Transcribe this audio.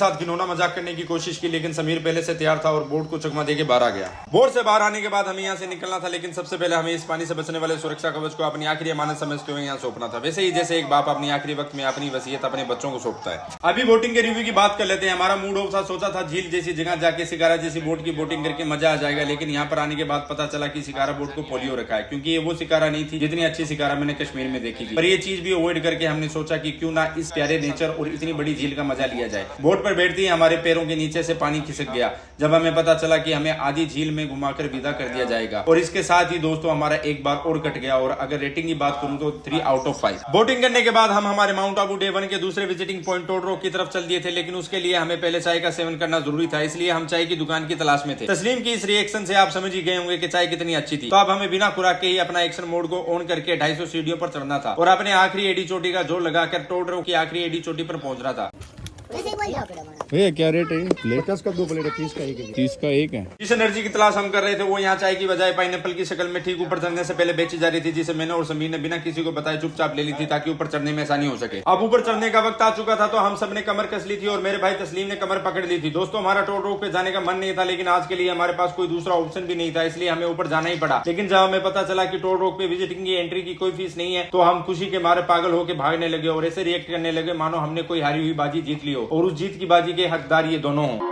साथ घिनौना मजाक करने की कोशिश की, लेकिन समीर पहले से तैयार था और बोट को चकमा देके बाहर आ गया। बोट से बाहर आने के बाद हमें यहाँ से निकलना था, लेकिन सबसे पहले हमें इस पानी से बचने वाले सुरक्षा कवच को अपनी आखिरी अमानत समझते हुए यहाँ सौंपना था। वैसे ही जैसे एक बाप अपनी आखिरी वक्त में अपनी वसीयत अपने बच्चों को सौंपता है। अभी बोटिंग के रिव्यू की बात कर लेते हैं। हमारा मूड ऑफ था, सोचा था झील जैसी जगह जाके शिकारा जैसी बोट की बोटिंग करके मजा आ जाएगा, लेकिन यहाँ पर आने के बाद पता चला कि शिकारा बोट को पोलियो रखा है, क्योंकि ये वो शिकारा नहीं थी जितनी अच्छी शिकारा मैंने कश्मीर में देखी थी। पर ये चीज भी अवॉइड करके हमने सोचा कि क्यों ना इस प्यारे नेचर और इतनी बड़ी झील का मजा लिया जाए। बोट पर बैठते ही हमारे पैरों के नीचे से पानी खिसक गया, जब हमें पता चला कि हमें आधी झील में घुमाकर विदा कर दिया जाएगा। और इसके साथ ही दोस्तों हमारा एक बार और कट गया, और अगर रेटिंग की बात करूं तो 3 आउट ऑफ 5। बोटिंग करने के बाद हम हमारे माउंट आबू डे 1 के दूसरे विजिटिंग पॉइंट टोड रॉक की तरफ चल दिए थे, लेकिन उसके लिए हमें पहले चाय का सेवन करना जरूरी था, इसलिए हम चाय की दुकान की तलाश में थे। तस्लीम की इस रिएक्शन से आप समझ ही गए होंगे कि चाय कितनी अच्छी थी। तो अब हमें बिना खुराक के ही अपना एक्शन मोड को ऑन करके 250 सीढ़ियों पर चढ़ना था और अपने आखिरी एडी चोटी का जोर लगाकर टोड रॉक की आखिरी एडी चोटी पर पहुंचना था। भैया क्या रेट है? प्लेट का 2 प्लेट है, 30 का 1 है। 30 का 1 है। जिस एनर्जी की तलाश हम कर रहे थे वो यहाँ चाय की बजाय पाइनएप्पल की शक्ल में ठीक ऊपर चढ़ने से पहले बेची जा रही थी, जिसे मैंने और समीर ने बिना किसी को बताए चुपचाप ले ली थी ताकि ऊपर चढ़ने में आसानी हो सके। अब ऊपर चढ़ने का वक्त आ चुका था, तो हम सब ने कमर कस ली थी और मेरे भाई तस्लीम ने कमर पकड़ ली थी। दोस्तों हमारा टोड रॉक पे जाने का मन नहीं था, लेकिन आज के लिए हमारे पास कोई दूसरा ऑप्शन भी नहीं था, इसलिए हमें ऊपर जाना ही पड़ा। लेकिन जब हमें पता चला कि टोड रॉक पे विजिटिंग की एंट्री की कोई फीस नहीं है, तो हम खुशी के मारे पागल होकर भागने लगे और ऐसे रिएक्ट करने लगे मानो हमने कोई हारी हुई बाजी जीत ली हो और उस जीत की बाजी के हकदार ये दोनों हो।